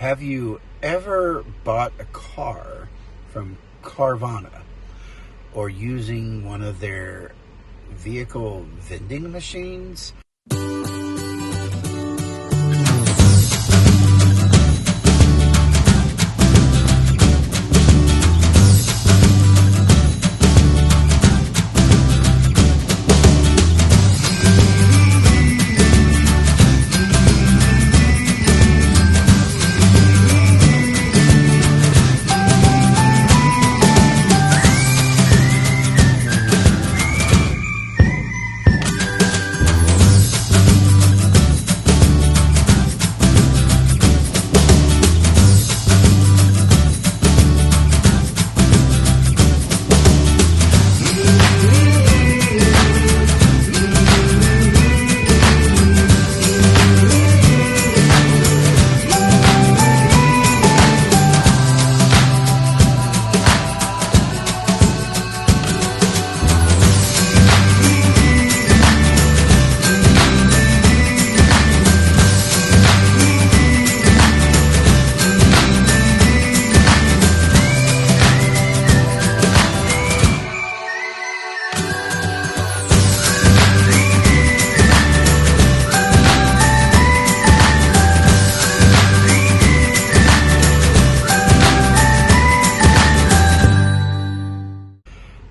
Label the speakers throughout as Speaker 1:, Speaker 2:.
Speaker 1: Have you ever bought a car from Carvana or using one of their vehicle vending machines?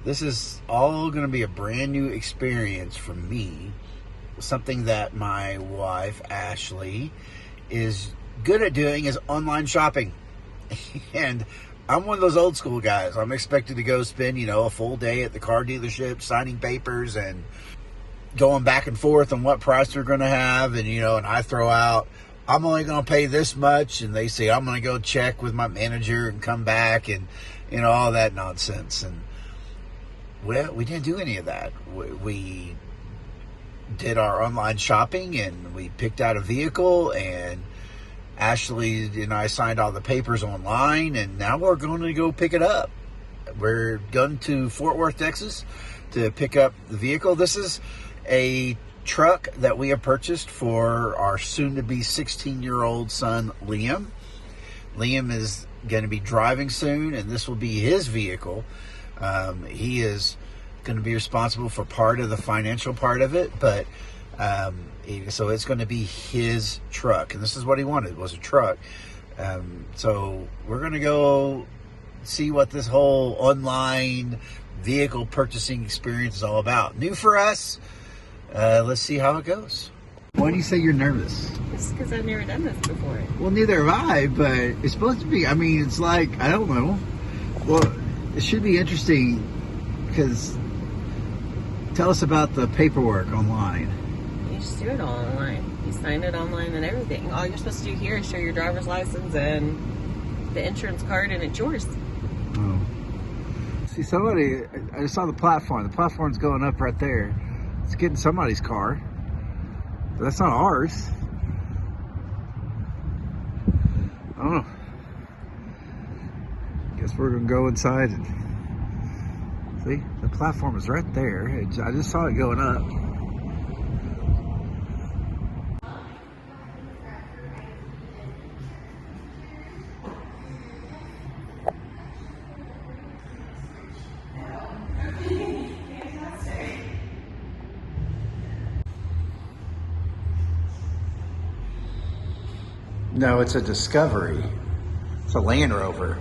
Speaker 1: This is all going to be a brand new experience for me. Something that my wife, Ashley, is good at doing is online shopping. And I'm one of those old school guys. I'm expected to go spend, a full day at the car dealership signing papers and going back and forth on what price they're going to have. And, and I throw out, I'm only going to pay this much. And they say, I'm going to go check with my manager and come back and, all that nonsense. And, well, we didn't do any of that. We did our online shopping and we picked out a vehicle, and Ashley and I signed all the papers online, and now we're going to go pick it up. We're going to Fort Worth, Texas to pick up the vehicle. This is a truck that we have purchased for our soon-to-be 16-year-old son, Liam. Liam is going to be driving soon, and this will be his vehicle. He is going to be responsible for part of the financial part of it, but so it's going to be his truck, and this is what he wanted, was a truck. So we're going to go see what this whole online vehicle purchasing experience is all about. New for us. Let's see how it goes. Why do you say you're nervous?
Speaker 2: It's because I've never done this before.
Speaker 1: Well, neither have I, but it's supposed to be, it's like, I don't know. Well, it should be interesting because tell us about the paperwork online.
Speaker 2: You just do it all online. You sign it online and everything. All you're supposed to do here is show your driver's license and the insurance card, and it's yours.
Speaker 1: Oh. See, I just saw the platform. The platform's going up right there. It's getting somebody's car. But that's not ours. I don't know. Guess we're gonna go inside and see, the platform is right there. I just saw it going up. No, it's a Discovery. It's a Land Rover.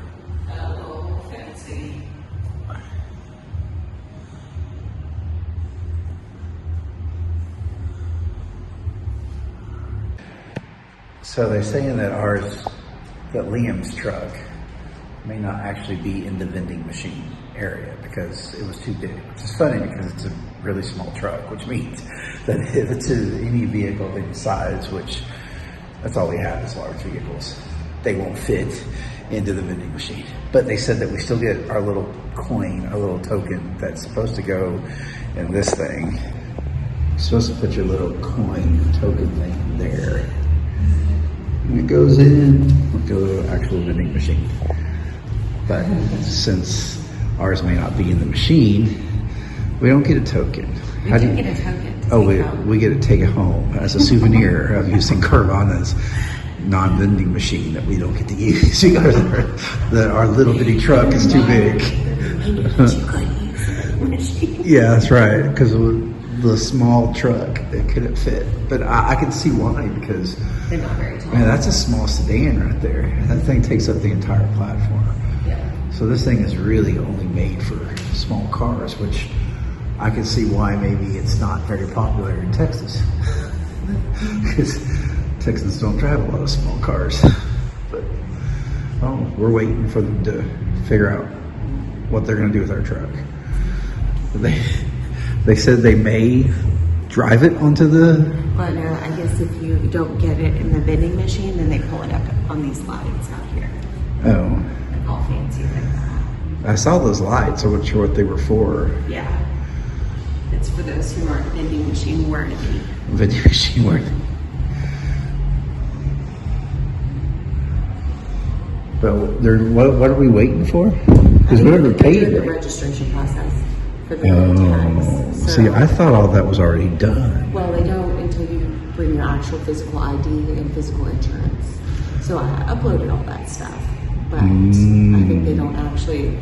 Speaker 1: So they're saying that that Liam's truck may not actually be in the vending machine area because it was too big, which is funny because it's a really small truck, which means that if it's any vehicle of any size, which that's all we have is large vehicles, they won't fit into the vending machine. But they said that we still get our little coin, our little token that's supposed to go in this thing. You're supposed to put your little coin token thing there. And it goes in, we'll go to an actual vending machine. But since ours may not be in the machine, we don't get a token.
Speaker 2: We do get a token.
Speaker 1: We get to take it home as a souvenir of using Carvana's non-vending machine that we don't get to use because our little bitty truck is too big. Yeah, that's right. Because the small truck, it couldn't fit. But I can see why, because
Speaker 2: They're not very tall.
Speaker 1: man, that's a small sedan right there. That thing takes up the entire platform.
Speaker 2: Yeah.
Speaker 1: So this thing is really only made for small cars, which I can see why maybe it's not very popular in Texas. Because Texans don't drive a lot of small cars. But we're waiting for them to figure out what they're going to do with our truck. They said they may drive it onto the...
Speaker 2: But I guess if you don't get it in the vending machine, then they pull it up on these lights out here.
Speaker 1: Oh.
Speaker 2: All fancy like that.
Speaker 1: I saw those lights. I wasn't sure what they were for.
Speaker 2: Yeah. It's for those who aren't vending machine worthy.
Speaker 1: Vending machine worthy. But what are we waiting for? Because we already paid
Speaker 2: the
Speaker 1: it.
Speaker 2: registration process for the tags.
Speaker 1: See, I thought all that was already done.
Speaker 2: Well, they don't until you bring your actual physical ID and physical insurance. So I uploaded all that stuff, but I think they don't actually.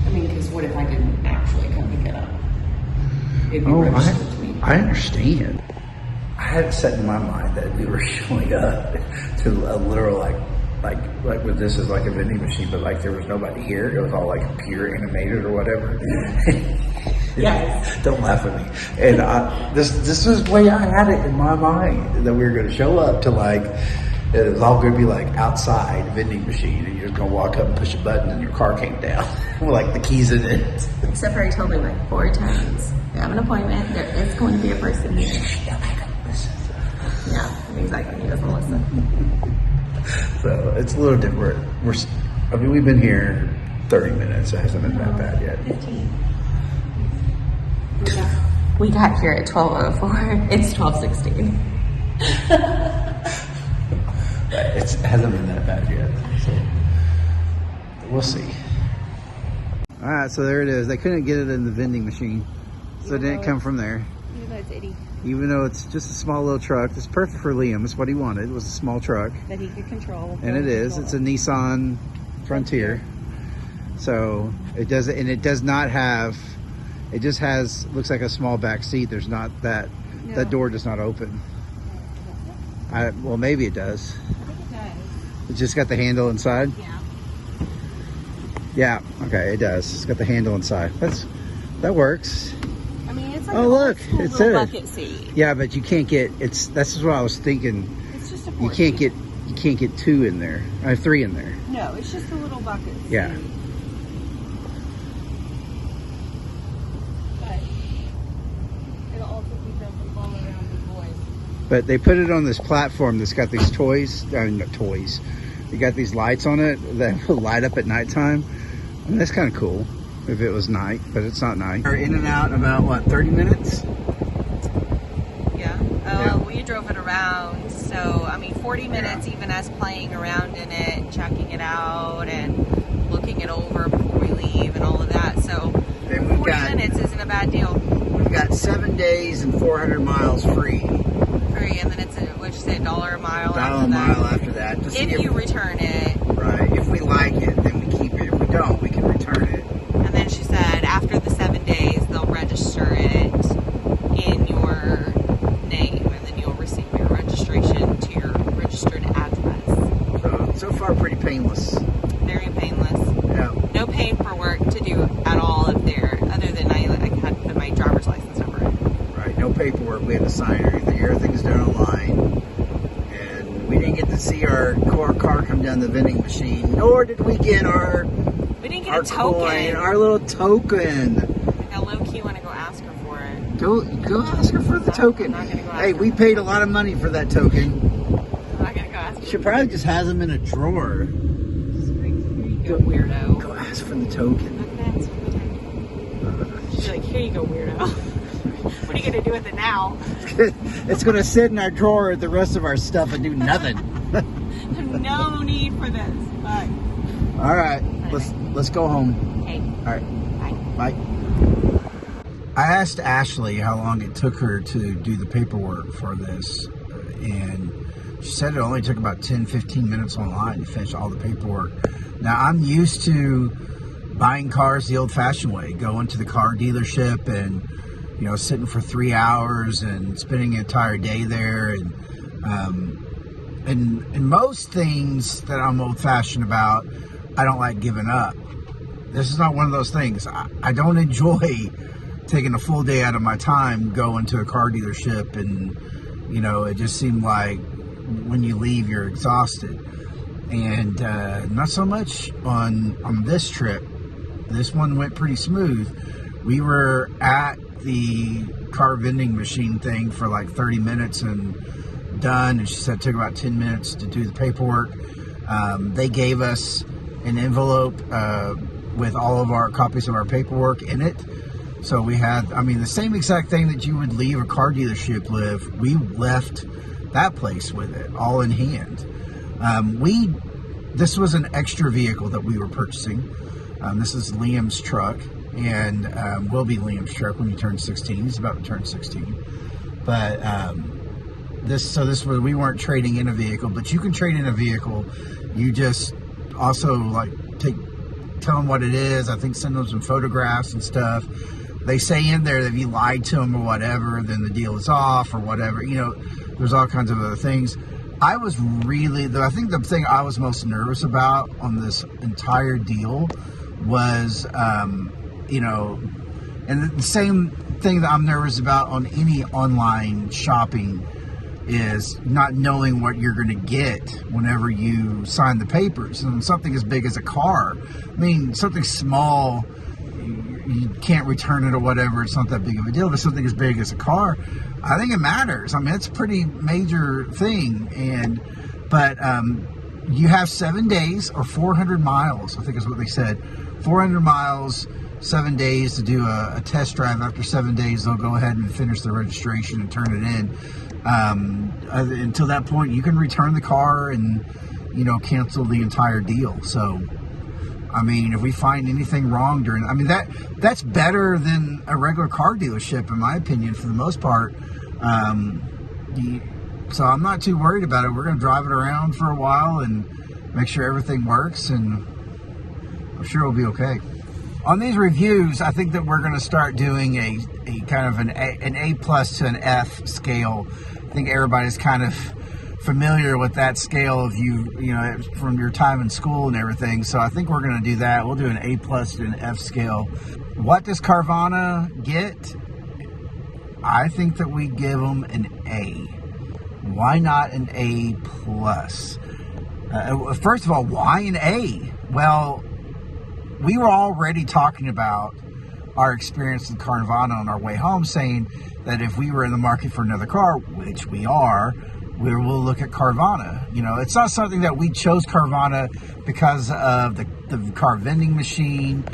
Speaker 2: I mean, because what if I didn't actually come pick it up? It'd be registered to me.
Speaker 1: I understand. I had it set in my mind that we were showing up to a literal like with this is like a vending machine, but like there was nobody here. It was all like computer animated or whatever.
Speaker 2: Yes.
Speaker 1: Don't laugh at me. And this was the way I had it in my mind, that we were going to show up to like, it was all going to be like outside vending machine, and you're just going to walk up and push a button and your car came down with like the keys in it.
Speaker 2: Except for he told me like 4 times. You have an appointment. There is going to be a person here. Yeah, exactly. He doesn't listen.
Speaker 1: So it's a little different. We've been here 30 minutes. It hasn't been that bad yet.
Speaker 2: 15. We got here at 12:04. It's 12:16.
Speaker 1: It hasn't been that bad yet. So we'll see. All right, so there it is. They couldn't get it in the vending machine, so it didn't come from there.
Speaker 2: Even though it's itty.
Speaker 1: Even though it's just a small little truck. It's perfect for Liam. It's what he wanted. It was a small truck.
Speaker 2: That he could control.
Speaker 1: And it is. It's a Nissan Frontier. So it does, and it does not have, it just has, looks like a small back seat. There's not that, that door does not open. Well, maybe it does.
Speaker 2: I think it does.
Speaker 1: It's just got the handle inside?
Speaker 2: Yeah.
Speaker 1: Yeah, okay, it does. It's got the handle inside. That works.
Speaker 2: I mean, it's like
Speaker 1: oh, look, it says
Speaker 2: bucket seat.
Speaker 1: Yeah, but you can't get, that's just what I was thinking.
Speaker 2: It's just a
Speaker 1: You can't get 2 in there, 3 in there.
Speaker 2: No, it's just a little bucket seat.
Speaker 1: Yeah.
Speaker 2: But it'll also keep them from falling around the boys.
Speaker 1: But they put it on this platform that's got these toys. They got these lights on it that will light up at nighttime. I mean, that's kind of cool if it was night, but it's not night. We're in and out in about, what, 30 minutes?
Speaker 2: Yeah.
Speaker 1: Yeah.
Speaker 2: We drove it around. So, I mean, 40 minutes even us playing around in it, checking it out, and looking it over before we leave and all of that. So, 40 minutes isn't a bad deal.
Speaker 1: We've got 7 days and 400 miles free.
Speaker 2: Free, and then it's $1 a mile.
Speaker 1: $1 a mile after that.
Speaker 2: If you return it.
Speaker 1: Right. If we like it, then we keep it. If we don't, we can return it.
Speaker 2: And then she said after the 7 days, they'll register it in your name, and then you'll receive your registration to your registered address.
Speaker 1: So far, pretty painless.
Speaker 2: Very painless.
Speaker 1: Yeah.
Speaker 2: No paperwork to do at all up there, other than I had to put my driver's license number in.
Speaker 1: Right. No paperwork. We had to sign or anything. Everything's done online. And we didn't get to see our car come down the vending machine, nor did we get our
Speaker 2: A token.
Speaker 1: coin, our little token.
Speaker 2: I low key want to go ask her for it.
Speaker 1: Go ask her for the token.
Speaker 2: I'm not gonna go ask
Speaker 1: Hey,
Speaker 2: her.
Speaker 1: we paid a lot of money for that token.
Speaker 2: I'm not gonna go ask her.
Speaker 1: She probably just has them in a drawer.
Speaker 2: Here you go, weirdo.
Speaker 1: Go ask for the token.
Speaker 2: I'm gonna ask for the token. She's like, here you go, weirdo. What are you gonna do with it now?
Speaker 1: It's gonna sit in our drawer with the rest of our stuff and do nothing.
Speaker 2: No need for this. Bye.
Speaker 1: All right, let's go home.
Speaker 2: Okay.
Speaker 1: All right,
Speaker 2: Bye.
Speaker 1: bye. I asked Ashley how long it took her to do the paperwork for this, and She said it only took about 10-15 minutes online to finish all the paperwork. Now, I'm used to buying cars the old-fashioned way, going to the car dealership and, you know, sitting for 3 hours and spending an entire day there. And most things that I'm old-fashioned about, I don't like giving up. This is not one of those things. I don't enjoy taking a full day out of my time going to a car dealership, and, you know, it just seemed like when you leave, you're exhausted. And not so much on this trip. This one went pretty smooth. We were at the car vending machine thing for like 30 minutes and done, and she said it took about 10 minutes to do the paperwork. They gave us an envelope with all of our copies of our paperwork in it. So we had, I mean, the same exact thing that you would leave a car dealership with, we left that place with it, all in hand. This was an extra vehicle that we were purchasing. This is Liam's truck, and will be Liam's truck when he turns 16. He's about to turn 16. But this was, we weren't trading in a vehicle, but you can trade in a vehicle. You just also like tell them what it is. I think send them some photographs and stuff. They say in there that if you lied to them or whatever, then the deal is off or whatever. You know, there's all kinds of other things. I think the thing I was most nervous about on this entire deal was, you know, and the same thing that I'm nervous about on any online shopping is not knowing what you're going to get whenever you sign the papers. And something as big as a car, I mean, something small, you can't return it or whatever, it's not that big of a deal. But something as big as a car, I think it matters. I mean, it's a pretty major thing. But you have 7 days or 400 miles, I think is what they said. 400 miles, 7 days to do a test drive. After 7 days, they'll go ahead and finish the registration and turn it in. Until that point, you can return the car and, you know, cancel the entire deal. So, I mean, if we find anything wrong that's better than a regular car dealership, in my opinion, for the most part. So I'm not too worried about it. We're going to drive it around for a while and make sure everything works, and I'm sure it'll be okay. On these reviews, I think that we're going to start doing a kind of an A plus to an F scale. I think everybody's kind of familiar with that scale of you know, from your time in school and everything. So I think we're going to do that. We'll do an A plus to an F scale. What does Carvana get? I think that we give them an A. Why not an A plus? First of all, why an A? Well, we were already talking about our experience with Carvana on our way home, saying that if we were in the market for another car, which we are, we will look at Carvana. You know, it's not something that we chose Carvana because of the car vending machine.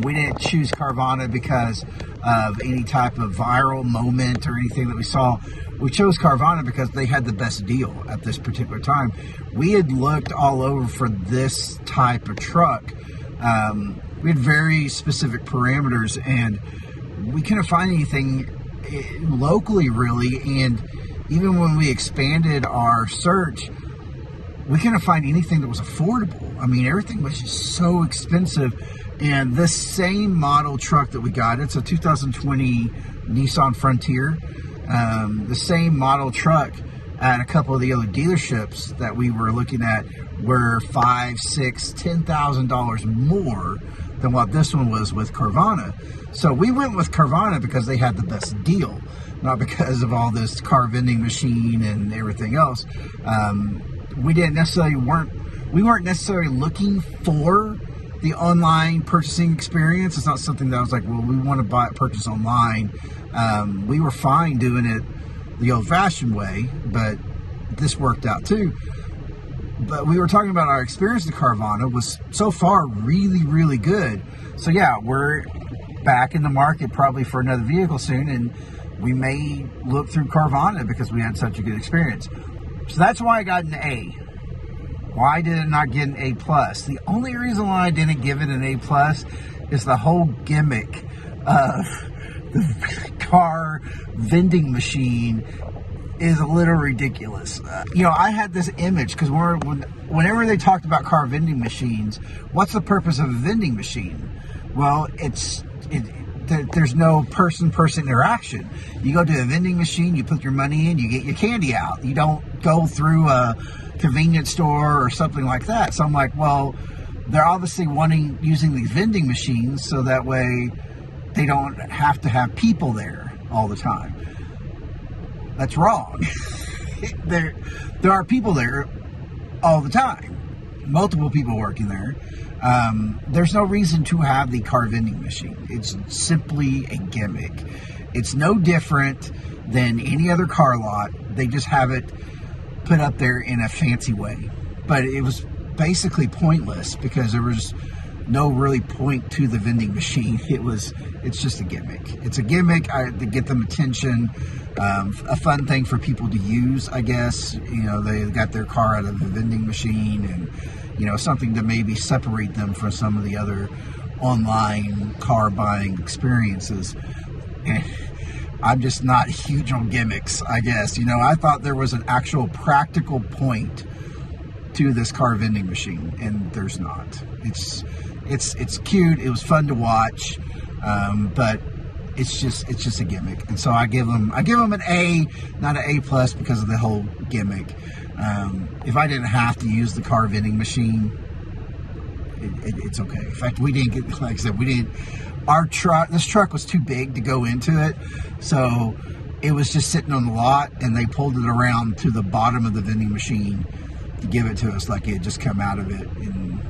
Speaker 1: We didn't choose Carvana because of any type of viral moment or anything that we saw. We chose Carvana because they had the best deal at this particular time. We had looked all over for this type of truck. We had very specific parameters, and we couldn't find anything locally, really. And even when we expanded our search, we couldn't find anything that was affordable. I mean, everything was just so expensive. And this same model truck that we got, it's a 2020 Nissan Frontier. The same model truck at a couple of the other dealerships that we were looking at were $5,000, $6,000, $10,000 more than what this one was with Carvana. So we went with Carvana because they had the best deal, not because of all this car vending machine and everything else. We weren't necessarily looking for the online purchasing experience. It's not something that I was like, well, we want to purchase online. We were fine doing it the old-fashioned way, but this worked out too. But we were talking about our experience with Carvana was so far really, really good. So yeah, we're back in the market probably for another vehicle soon, and we may look through Carvana because we had such a good experience. So that's why I got an A. Why did it not get an A plus? The only reason why I didn't give it an A plus is the whole gimmick of the car vending machine is a little ridiculous. I had this image because whenever they talked about car vending machines, what's the purpose of a vending machine? Well, there's no person-person interaction. You go to a vending machine, you put your money in, you get your candy out. You don't go through a convenience store or something like that. So I'm like, well, they're obviously using these vending machines so that way they don't have to have people there all the time. That's wrong. There are people there all the time. Multiple people working there. There's no reason to have the car vending machine. It's simply a gimmick. It's no different than any other car lot. They just have it put up there in a fancy way. But it was basically pointless because there was no really point to the vending machine. It's just a gimmick. It's a gimmick to get them attention. A fun thing for people to use, I guess. They got their car out of the vending machine, and something to maybe separate them from some of the other online car buying experiences. And I'm just not huge on gimmicks, I guess. I thought there was an actual practical point to this car vending machine, and there's not. It's cute. It was fun to watch, but it's just a gimmick. And so I give them an A, not an A+ because of the whole gimmick. If I didn't have to use the car vending machine, it's okay. In fact, we didn't get, like I said, this truck was too big to go into it, so it was just sitting on the lot, and they pulled it around to the bottom of the vending machine to give it to us like it had just come out of it. And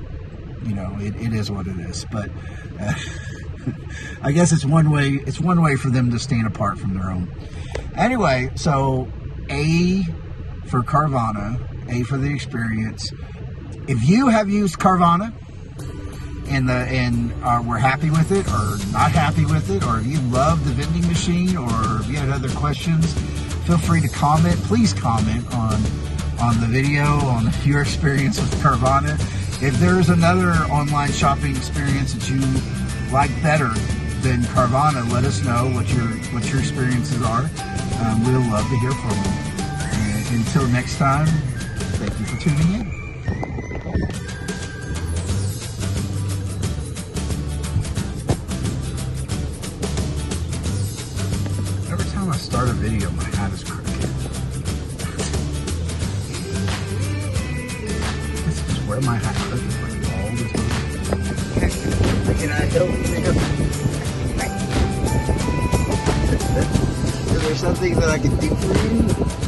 Speaker 1: it is what it is. But I guess it's one way for them to stand apart from their own. Anyway, so A for Carvana, A for the experience. If you have used Carvana and we're happy with it or not happy with it, or if you love the vending machine, or if you had other questions, feel free to comment. Please comment on the video on your experience with Carvana. If there's another online shopping experience that you like better than Carvana, let us know what your experiences are. We'll love to hear from you. And until next time, thank you for tuning in. Every time I start a video, my hat is crooked. This is where my hat crooked for all the time. Can I help you? Is there something that I can do for you?